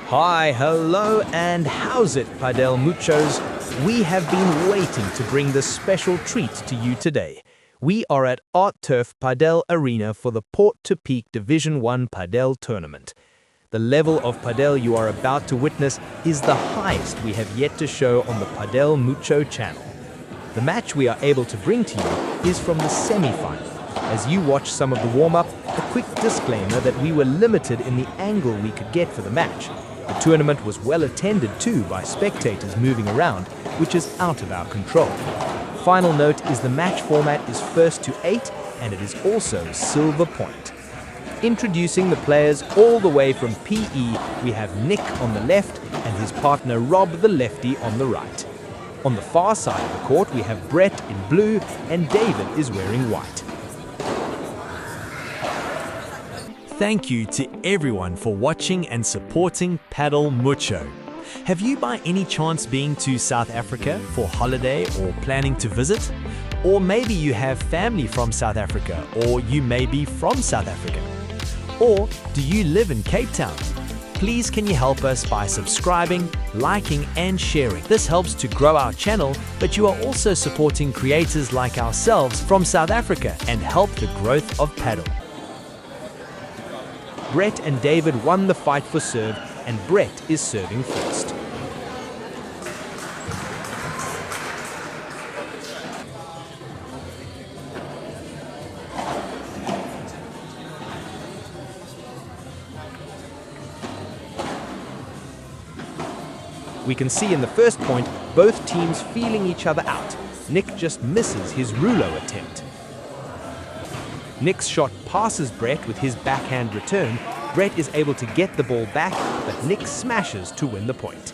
Hi, hello, and how's it, Padel Muchos? We have been waiting to bring this special treat to you today. We are at Arturf Padel Arena for the Port to Peak Div1 Padel tournament. The level of Padel you are about to witness is the highest we have yet to show on the Padel Mucho channel. The match we are able to bring to you is from the semi-final. As you watch some of the warm-up, a quick disclaimer that we were limited in the angle we could get for the match. The tournament was well attended too by spectators moving around, which is out of our control. Final note is the match format is first to 8 and it is also silver point. Introducing the players all the way from PE, we have Nick on the left and his partner Rob the lefty on the right. On the far side of the court we have Brett in blue and David is wearing white. Thank you to everyone for watching and supporting Padel Mucho. Have you by any chance been to South Africa for holiday or planning to visit? Or maybe you have family from South Africa, or you may be from South Africa. Or do you live in Cape Town? Please can you help us by subscribing, liking and sharing. This helps to grow our channel, but you are also supporting creators like ourselves from South Africa and help the growth of Padel. Brett and David won the fight for serve, and Brett is serving first. We can see in the first point, both teams feeling each other out. Nick just misses his rouleau attempt. Nick's shot passes Brett with his backhand return. Brett is able to get the ball back, but Nick smashes to win the point.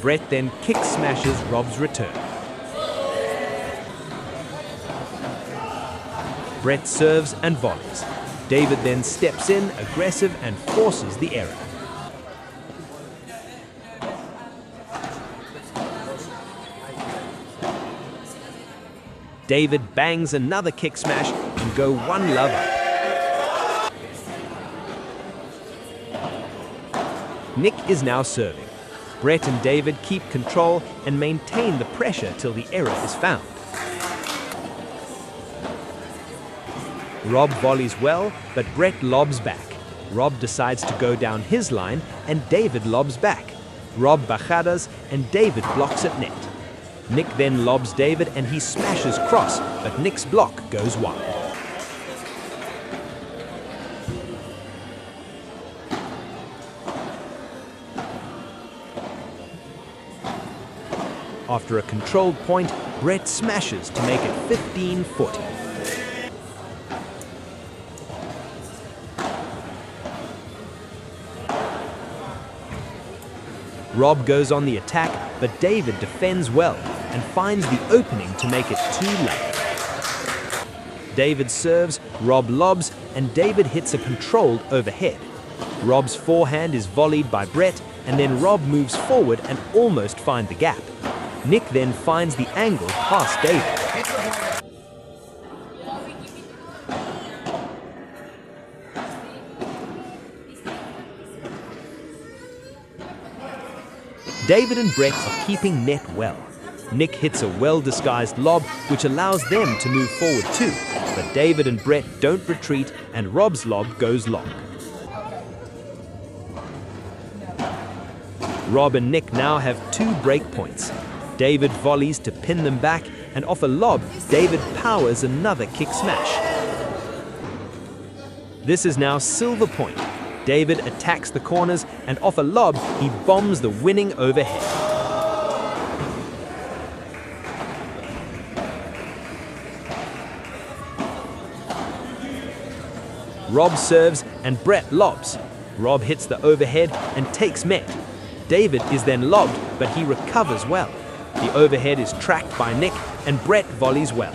Brett then kick smashes Rob's return. Brett serves and volleys. David then steps in, aggressive, and forces the error. David bangs another kick smash and go 1-love up. Nick is now serving. Brett and David keep control and maintain the pressure till the error is found. Rob volleys well, but Brett lobs back. Rob decides to go down his line and David lobs back. Rob bajadas and David blocks at net. Nick then lobs David and he smashes cross, but Nick's block goes wide. After a controlled point, Brett smashes to make it 15-40. Rob goes on the attack, but David defends well and finds the opening to make it 2 love. David serves, Rob lobs, and David hits a controlled overhead. Rob's forehand is volleyed by Brett, and then Rob moves forward and almost finds the gap. Nick then finds the angle past David. David and Brett are keeping net well. Nick hits a well-disguised lob, which allows them to move forward too, but David and Brett don't retreat, and Rob's lob goes long. Rob and Nick now have 2 break points. David volleys to pin them back, and off a lob, David powers another kick smash. This is now silver point. David attacks the corners, and off a lob, he bombs the winning overhead. Rob serves, and Brett lobs. Rob hits the overhead and takes net. David is then lobbed, but he recovers well. The overhead is tracked by Nick, and Brett volleys well.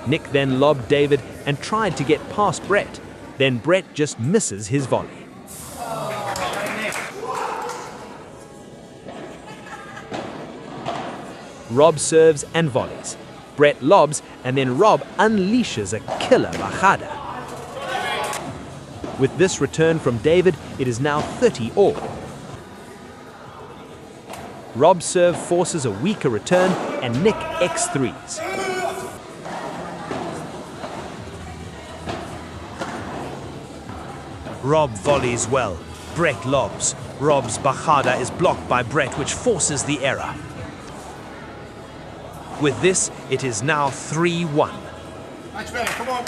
Nick then lobbed David and tried to get past Brett. Then Brett just misses his volley. Rob serves and volleys. Brett lobs, and then Rob unleashes a killer bajada. With this return from David, it is now 30 all. Rob's serve forces a weaker return, and Nick X3s. Rob volleys well. Brett lobs. Rob's bajada is blocked by Brett, which forces the error. With this, it is now 3-1. Much better, come on.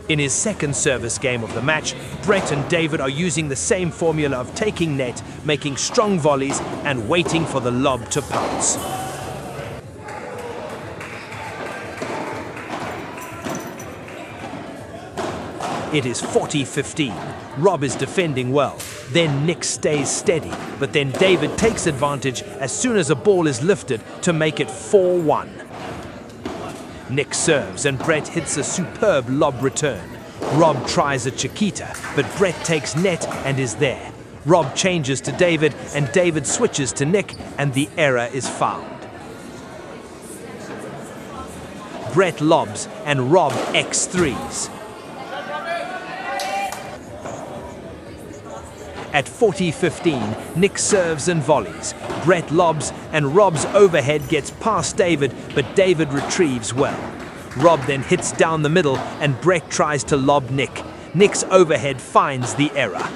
In his second service game of the match, Brett and David are using the same formula of taking net, making strong volleys, and waiting for the lob to pounce. It is 40-15. Rob is defending well. Then Nick stays steady, but then David takes advantage as soon as a ball is lifted to make it 4-1. Nick serves and Brett hits a superb lob return. Rob tries a Chiquita, but Brett takes net and is there. Rob changes to David and David switches to Nick and the error is found. Brett lobs and Rob X3s. At 40-15, Nick serves and volleys. Brett lobs and Rob's overhead gets past David, but David retrieves well. Rob then hits down the middle and Brett tries to lob Nick. Nick's overhead finds the error.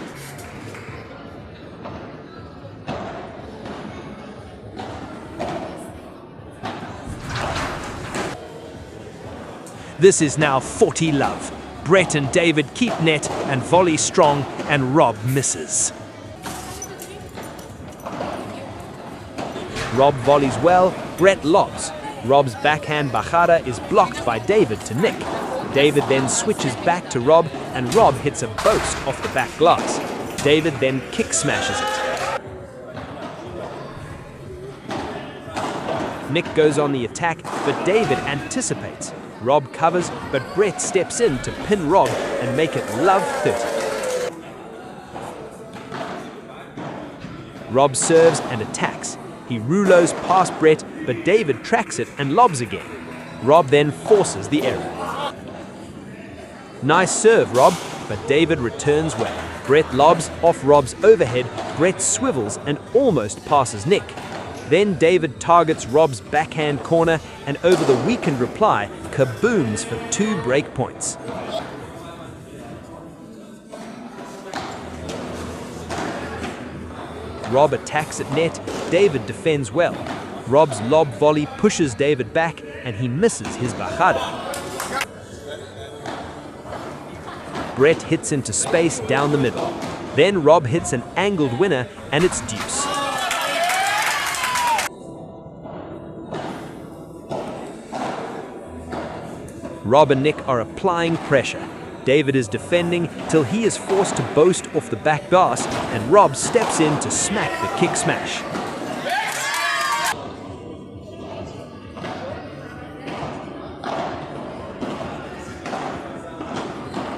This is now 40-love. Brett and David keep net and volley strong, and Rob misses. Rob volleys well, Brett lobs. Rob's backhand bajada is blocked by David to Nick. David then switches back to Rob, and Rob hits a boast off the back glass. David then kick smashes it. Nick goes on the attack, but David anticipates. Rob covers, but Brett steps in to pin Rob and make it love 30. Rob serves and attacks. He rouleaus past Brett, but David tracks it and lobs again. Rob then forces the error. Nice serve, Rob, but David returns well. Brett lobs off Rob's overhead, Brett swivels and almost passes Nick. Then David targets Rob's backhand corner and over the weakened reply, kabooms for 2 break points. Rob attacks at net, David defends well. Rob's lob volley pushes David back and he misses his bajada. Brett hits into space down the middle. Then Rob hits an angled winner and it's deuce. Rob and Nick are applying pressure. David is defending till he is forced to boast off the back glass and Rob steps in to smack the kick smash.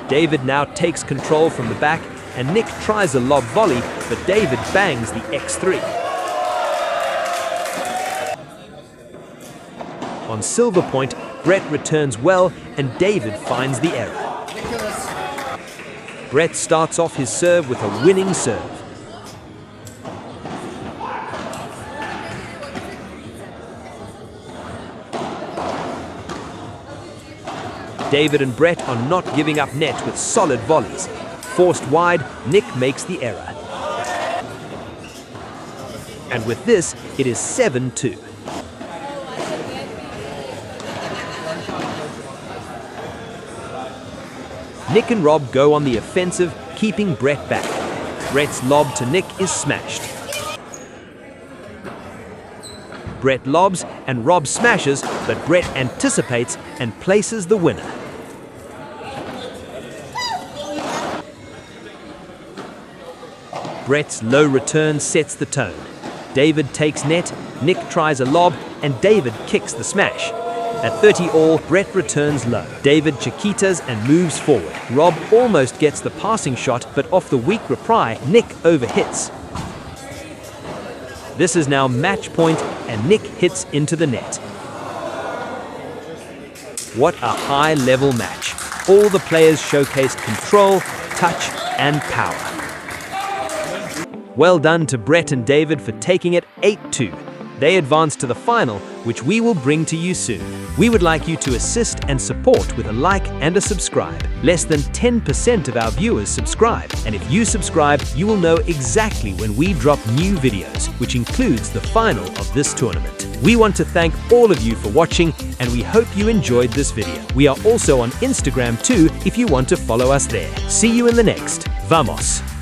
David now takes control from the back and Nick tries a lob volley, but David bangs the X3. On silver point, Brett returns well and David finds the error. Brett starts off his serve with a winning serve. David and Brett are not giving up net with solid volleys. Forced wide, Nick makes the error. And with this, it is 7-2. Nick and Rob go on the offensive, keeping Brett back. Brett's lob to Nick is smashed. Brett lobs and Rob smashes, but Brett anticipates and places the winner. Brett's low return sets the tone. David takes net, Nick tries a lob, and David kicks the smash. At 30 all, Brett returns low. David Chiquitas and moves forward. Rob almost gets the passing shot, but off the weak reply, Nick overhits. This is now match point, and Nick hits into the net. What a high-level match. All the players showcased control, touch, and power. Well done to Brett and David for taking it 8-2. They advanced to the final, which we will bring to you soon. We would like you to assist and support with a like and a subscribe. Less than 10% of our viewers subscribe, and if you subscribe, you will know exactly when we drop new videos, which includes the final of this tournament. We want to thank all of you for watching, and we hope you enjoyed this video. We are also on Instagram too if you want to follow us there. See you in the next. Vamos!